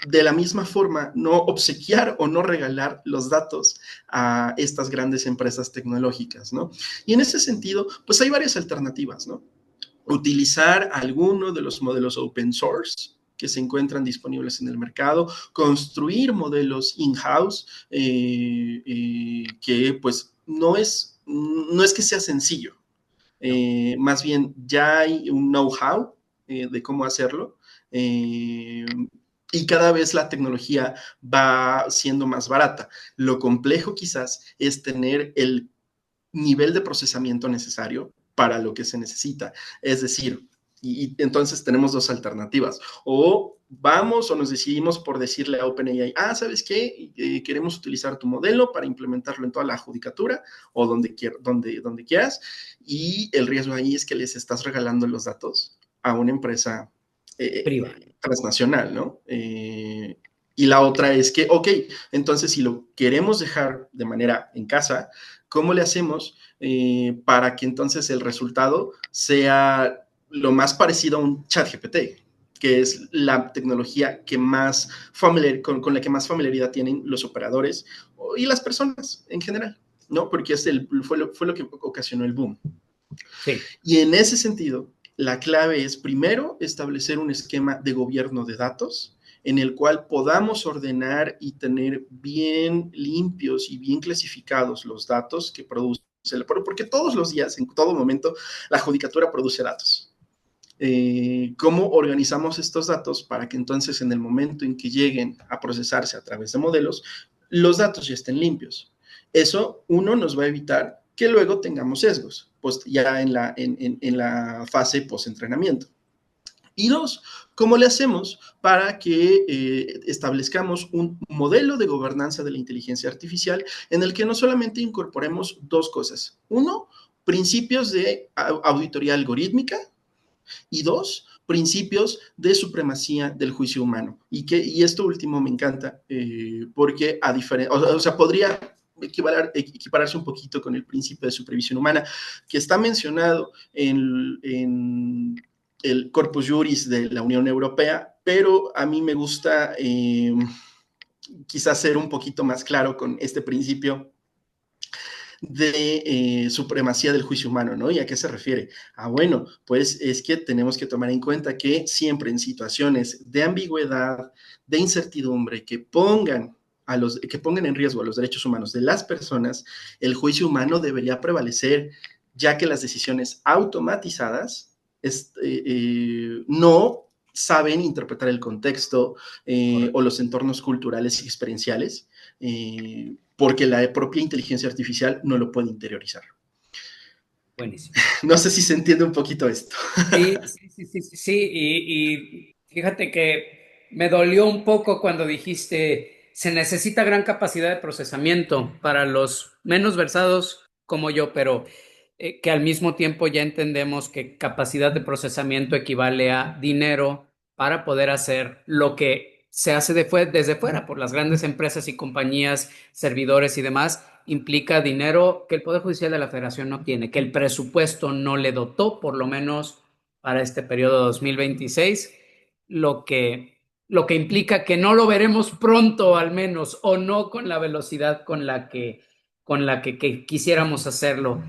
de la misma forma no obsequiar o no regalar los datos a estas grandes empresas tecnológicas, ¿no? Y en ese sentido, pues hay varias alternativas, ¿no? Utilizar alguno de los modelos open source que se encuentran disponibles en el mercado, construir modelos in-house, que pues no es que sea sencillo, más bien ya hay un know-how de cómo hacerlo, y cada vez la tecnología va siendo más barata. Lo complejo quizás es tener el nivel de procesamiento necesario para lo que se necesita. Es decir, y entonces tenemos dos alternativas. O vamos o nos decidimos por decirle a OpenAI, ¿sabes qué? Queremos utilizar tu modelo para implementarlo en toda la judicatura o donde quieras. Y el riesgo ahí es que les estás regalando los datos a una empresa Privada. transnacional, ¿no? Y la otra es que, ok, entonces si lo queremos dejar de manera en casa, ¿cómo le hacemos para que entonces el resultado sea lo más parecido a un chat GPT, que es la tecnología que más con la que más familiaridad tienen los operadores y las personas en general, ¿no? Porque fue lo que ocasionó el boom. Sí. Y en ese sentido, la clave es primero establecer un esquema de gobierno de datos en el cual podamos ordenar y tener bien limpios y bien clasificados los datos que produce porque todos los días, en todo momento, la judicatura produce datos. ¿Cómo organizamos estos datos para que entonces en el momento en que lleguen a procesarse a través de modelos, los datos ya estén limpios? Eso, uno, nos va a evitar que luego tengamos sesgos, pues ya en la fase post-entrenamiento. Y dos, ¿cómo le hacemos para que establezcamos un modelo de gobernanza de la inteligencia artificial en el que no solamente incorporemos dos cosas? Uno, principios de auditoría algorítmica, y dos, principios de supremacía del juicio humano. Y esto último me encanta, porque a diferencia, o sea, podría equipararse un poquito con el principio de supervisión humana, que está mencionado en el Corpus Juris de la Unión Europea, pero a mí me gusta quizás ser un poquito más claro con este principio de supremacía del juicio humano, ¿no? ¿Y a qué se refiere? Ah, bueno, pues es que tenemos que tomar en cuenta que siempre en situaciones de ambigüedad, de incertidumbre, que pongan en riesgo a los derechos humanos de las personas, el juicio humano debería prevalecer, ya que las decisiones automatizadas no saben interpretar el contexto o los entornos culturales y experienciales, porque la propia inteligencia artificial no lo puede interiorizar. Buenísimo. No sé si se entiende un poquito esto. Sí, sí, sí, sí, sí, sí. Y fíjate que me dolió un poco cuando dijiste, se necesita gran capacidad de procesamiento para los menos versados como yo, pero que al mismo tiempo ya entendemos que capacidad de procesamiento equivale a dinero para poder hacer lo que se hace desde fuera por las grandes empresas y compañías, servidores y demás, implica dinero que el Poder Judicial de la Federación no tiene, que el presupuesto no le dotó, por lo menos para este periodo 2026, lo que, lo que implica que no lo veremos pronto al menos, o no con la velocidad que quisiéramos hacerlo.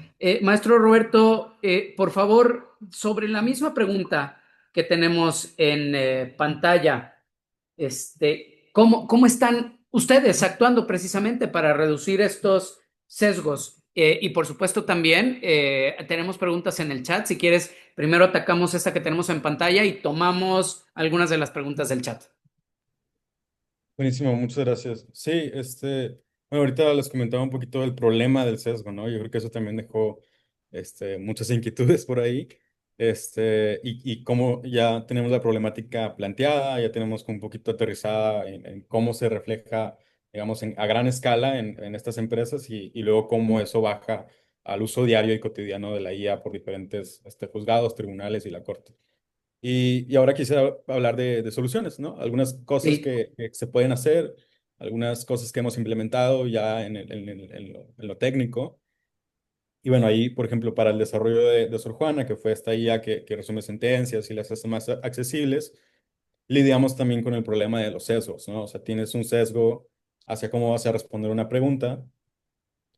Maestro Roberto, por favor, sobre la misma pregunta que tenemos en pantalla, ¿cómo están ustedes actuando precisamente para reducir estos sesgos? Y por supuesto también tenemos preguntas en el chat. Si quieres, primero atacamos esta que tenemos en pantalla y tomamos algunas de las preguntas del chat. Buenísimo, muchas gracias. Sí, bueno, ahorita les comentaba un poquito del problema del sesgo, ¿no? Yo creo que eso también dejó, muchas inquietudes por ahí, y cómo ya tenemos la problemática planteada, ya tenemos un poquito aterrizada en cómo se refleja, digamos, a gran escala en estas empresas y luego cómo eso baja al uso diario y cotidiano de la IA por diferentes, juzgados, tribunales y la corte. Y ahora quisiera hablar de soluciones, ¿no? Algunas cosas Sí, que se pueden hacer, algunas cosas que hemos implementado ya en lo técnico. Y bueno, ahí, por ejemplo, para el desarrollo de Sor Juana, que fue esta IA que resume sentencias y las hace más accesibles, lidiamos también con el problema de los sesgos, ¿no? O sea, tienes un sesgo hacia cómo vas a responder una pregunta.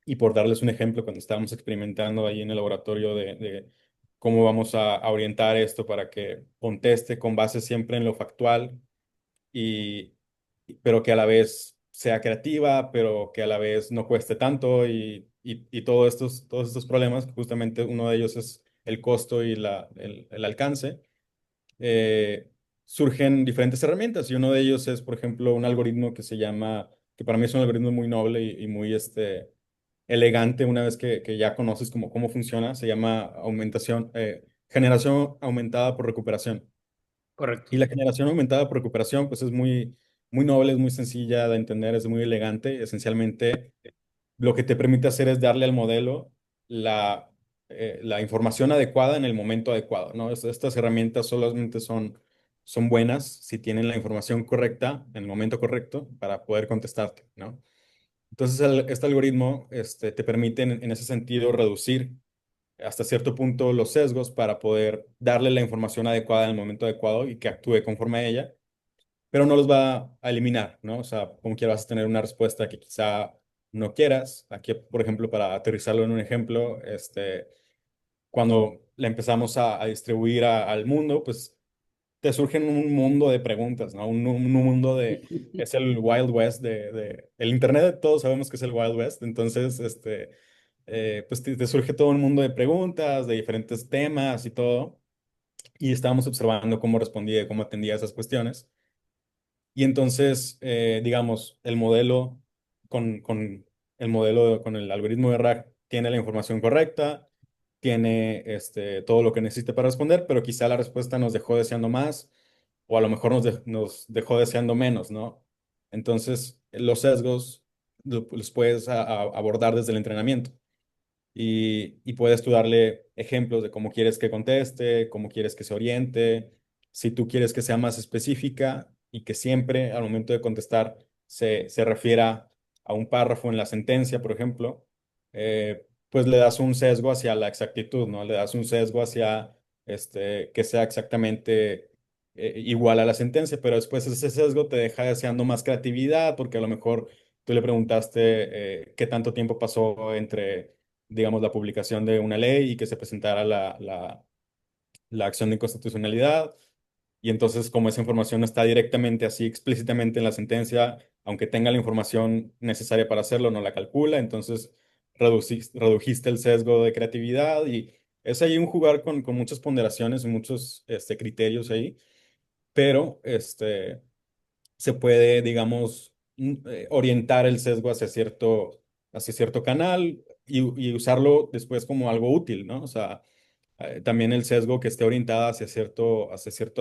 Y por darles un ejemplo, cuando estábamos experimentando ahí en el laboratorio de cómo vamos a orientar esto para que conteste con base siempre en lo factual, y, pero que a la vez sea creativa, pero que a la vez no cueste tanto y todos estos problemas, justamente uno de ellos es el costo y el alcance. Surgen diferentes herramientas y uno de ellos es, por ejemplo, un algoritmo que se llama, que para mí es un algoritmo muy noble y muy elegante una vez que ya conoces cómo funciona, se llama generación aumentada por recuperación. correcto. Y la generación aumentada por recuperación, pues es muy noble, es muy sencilla de entender, es muy elegante. Esencialmente, lo que te permite hacer es darle al modelo la información adecuada en el momento adecuado, ¿no? Estas herramientas solamente son buenas si tienen la información correcta en el momento correcto para poder contestarte, ¿no? Entonces, este algoritmo te permite en ese sentido reducir hasta cierto punto los sesgos para poder darle la información adecuada en el momento adecuado y que actúe conforme a ella, pero no los va a eliminar, ¿no? O sea, como quiera vas a tener una respuesta que quizá no quieras. Aquí, por ejemplo, para aterrizarlo en un ejemplo, cuando la empezamos a distribuir al mundo, pues te surgen un mundo de preguntas, ¿no? Un mundo es el Wild West el Internet, todos sabemos que es el Wild West, entonces, pues te surge todo un mundo de preguntas, de diferentes temas y todo, y estábamos observando cómo respondía y cómo atendía esas cuestiones. Y entonces, digamos, el modelo el modelo, con el algoritmo de RAG tiene la información correcta, tiene todo lo que necesite para responder, pero quizá la respuesta nos dejó deseando más o a lo mejor nos dejó deseando menos, ¿no? Entonces, los sesgos los puedes abordar desde el entrenamiento y puedes tú darle ejemplos de cómo quieres que conteste, cómo quieres que se oriente, si tú quieres que sea más específica y que siempre al momento de contestar se refiera a un párrafo en la sentencia, por ejemplo, pues le das un sesgo hacia la exactitud, ¿no? Le das un sesgo hacia que sea exactamente igual a la sentencia, pero después ese sesgo te deja deseando más creatividad porque a lo mejor tú le preguntaste qué tanto tiempo pasó entre, digamos, la publicación de una ley y que se presentara la acción de inconstitucionalidad. Y entonces, como esa información no está directamente así explícitamente en la sentencia, aunque tenga la información necesaria para hacerlo, no la calcula. Entonces, redujiste el sesgo de creatividad y es ahí un jugar con muchas ponderaciones y muchos criterios ahí, pero se puede, digamos, orientar el sesgo hacia cierto canal y usarlo después como algo útil, ¿no? O sea, también el sesgo que esté orientada hacia cierto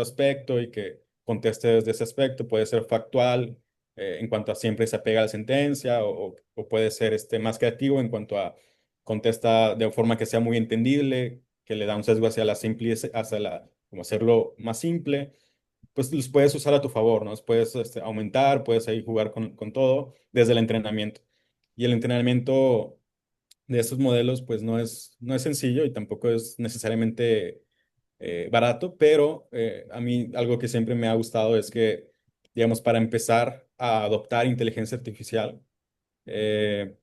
aspecto y que conteste desde ese aspecto puede ser factual en cuanto a siempre se apega a la sentencia o puede ser más creativo en cuanto a contesta de forma que sea muy entendible, que le da un sesgo hacia la simpleza, como hacerlo más simple, pues los puedes usar a tu favor, ¿no? Puedes aumentar, puedes ahí jugar con todo desde el entrenamiento. Y el entrenamiento de estos modelos, pues no es sencillo y tampoco es necesariamente barato, pero a mí algo que siempre me ha gustado es que, digamos, para empezar a adoptar inteligencia artificial, eh,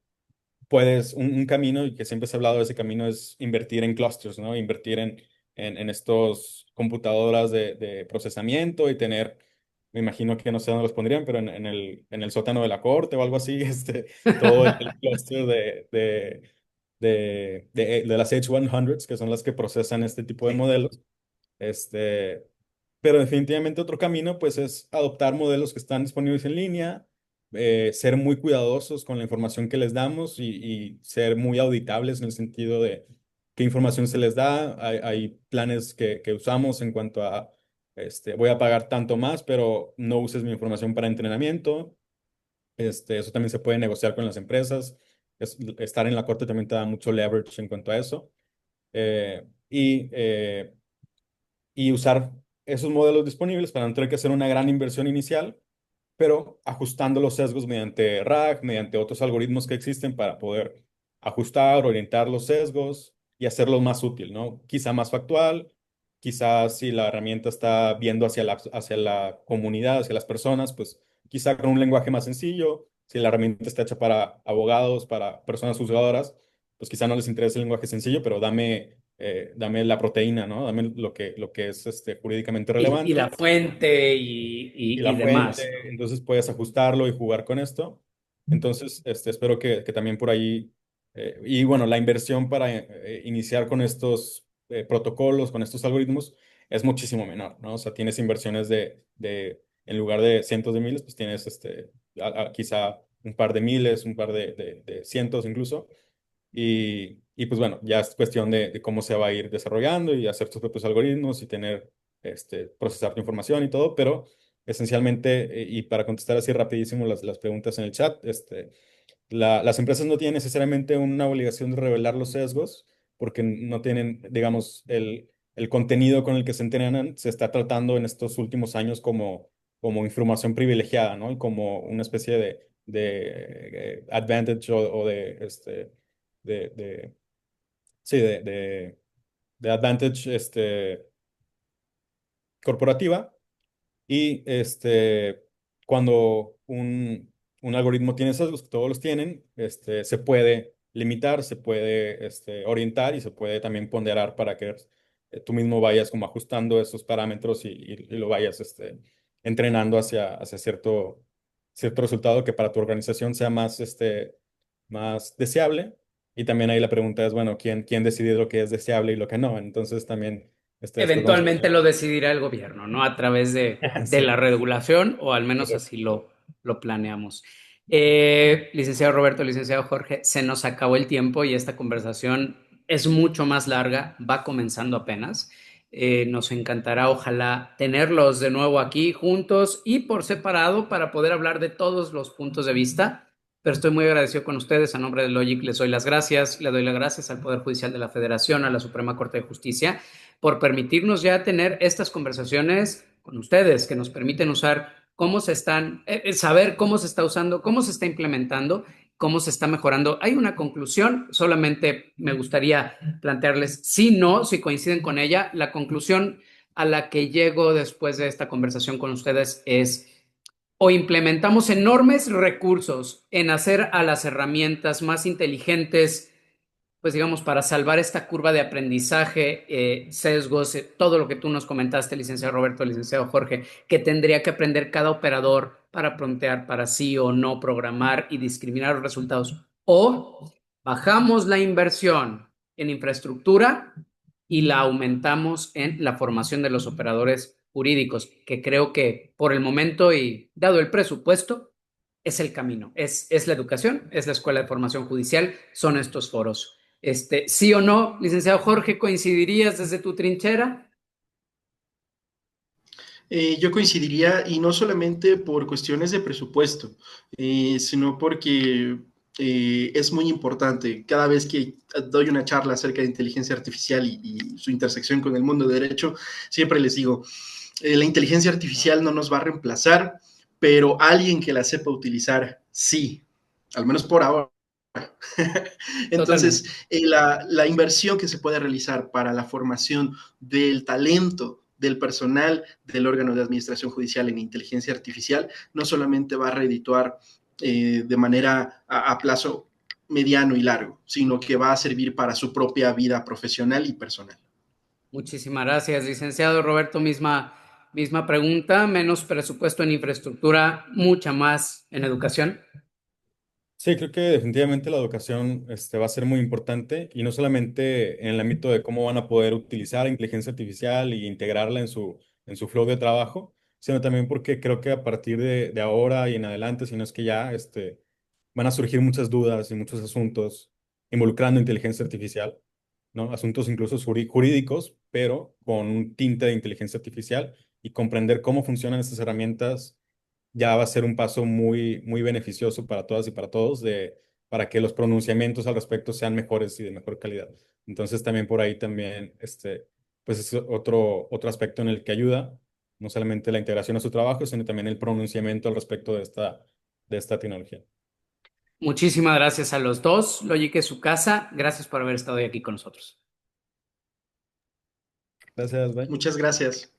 un camino, y que siempre se ha hablado de ese camino, es invertir en clusters, ¿no? Invertir en estos computadoras de procesamiento y tener, me imagino que no sé dónde los pondrían, pero en el sótano de la corte o algo así, todo el clúster de las H100s, que son las que procesan este tipo de Sí. modelos. Este, pero definitivamente otro camino, pues, es adoptar modelos que están disponibles en línea, ser muy cuidadosos con la información que les damos y ser muy auditables en el sentido de qué información se les da. Hay planes que usamos en cuanto a, voy a pagar tanto más, pero no uses mi información para entrenamiento. Eso también se puede negociar con las empresas. Estar en la corte también te da mucho leverage en cuanto a eso. Eh, y y usar esos modelos disponibles para no tener que hacer una gran inversión inicial, pero ajustando los sesgos mediante RAG, mediante otros algoritmos que existen para poder ajustar, orientar los sesgos y hacerlos más útil, ¿no? Quizá más factual, quizá si la herramienta está viendo hacia la comunidad, hacia las personas, pues quizá con un lenguaje más sencillo. Si la herramienta está hecha para abogados, para personas juzgadoras, pues quizá no les interese el lenguaje sencillo, pero dame la proteína, ¿no? Dame lo que es jurídicamente Y la relevante fuente y y la demás, fuente, ¿no? entonces puedes ajustarlo y jugar con esto. Entonces, espero que también por ahí, y bueno, la inversión para iniciar con estos protocolos, con estos algoritmos, es muchísimo menor, ¿no? O sea, tienes inversiones en lugar de cientos de miles, pues tienes quizá un par de miles, un par de cientos incluso. Y pues bueno, ya es cuestión de cómo se va a ir desarrollando y hacer tus propios algoritmos y tener, procesar tu información y todo, pero esencialmente, y para contestar así rapidísimo las preguntas en el chat, las empresas no tienen necesariamente una obligación de revelar los sesgos porque no tienen, digamos, el contenido con el que se entrenan se está tratando en estos últimos años como información privilegiada, ¿no? Y como una especie de advantage o de, sí, de advantage corporativa. Y cuando un algoritmo tiene sesgos, que todos los tienen, se puede limitar, se puede orientar y se puede también ponderar para que tú mismo vayas como ajustando esos parámetros y lo vayas entrenando hacia cierto resultado que para tu organización sea más deseable. Y también ahí la pregunta es, bueno, ¿quién decide lo que es deseable y lo que no? Entonces también después vamos Eventualmente lo decidirá el gobierno, ¿no? A través a... de la Sí, regulación, o al menos correcto. así lo planeamos. Licenciado Roberto, licenciado Jorge, se nos acabó el tiempo y esta conversación es mucho más larga, va comenzando apenas. Nos encantará, ojalá, tenerlos de nuevo aquí juntos y por separado para poder hablar de todos los puntos de vista. Pero estoy muy agradecido con ustedes. A nombre de Logic les doy las gracias. Le doy las gracias al Poder Judicial de la Federación, a la Suprema Corte de Justicia, por permitirnos ya tener estas conversaciones con ustedes, que nos permiten usar cómo se están, saber cómo se está usando, cómo se está implementando, cómo se está mejorando. Hay una conclusión, solamente me gustaría plantearles, si no, si coinciden con ella, la conclusión a la que llego después de esta conversación con ustedes es: o implementamos enormes recursos en hacer a las herramientas más inteligentes, pues digamos, para salvar esta curva de aprendizaje, sesgos, todo lo que tú nos comentaste, licenciado Roberto, licenciado Jorge, que tendría que aprender cada operador para prontear, para sí o no programar y discriminar los resultados. O bajamos la inversión en infraestructura y la aumentamos en la formación de los operadores jurídicos, que creo que por el momento y dado el presupuesto, es el camino, es la educación, es la escuela de formación judicial, son estos foros. ¿Sí o no, licenciado Jorge, coincidirías desde tu trinchera? Yo coincidiría, y no solamente por cuestiones de presupuesto, sino porque es muy importante. Cada vez que doy una charla acerca de inteligencia artificial y su intersección con el mundo de derecho, siempre les digo, la inteligencia artificial no nos va a reemplazar, pero alguien que la sepa utilizar, sí, al menos por ahora. Entonces, Totalmente. la inversión que se puede realizar para la formación del talento del personal del órgano de administración judicial en inteligencia artificial no solamente va a redituar de manera a plazo mediano y largo, sino que va a servir para su propia vida profesional y personal. Muchísimas gracias, licenciado Roberto. Misma pregunta, menos presupuesto en infraestructura, mucha más en educación. Sí, creo que definitivamente la educación va a ser muy importante y no solamente en el ámbito de cómo van a poder utilizar la inteligencia artificial y integrarla en su flow de trabajo, sino también porque creo que a partir de ahora y en adelante, si no es que ya, van a surgir muchas dudas y muchos asuntos involucrando inteligencia artificial, ¿no? Asuntos incluso jurídicos, pero con un tinte de inteligencia artificial y comprender cómo funcionan estas herramientas ya va a ser un paso muy beneficioso para todas y para todos para que los pronunciamientos al respecto sean mejores y de mejor calidad. Entonces también por ahí también, pues es otro aspecto en el que ayuda, no solamente la integración a su trabajo, sino también el pronunciamiento al respecto de esta tecnología. Muchísimas gracias a los dos. Logic es su casa. Gracias por haber estado hoy aquí con nosotros. Gracias, bye. Muchas gracias.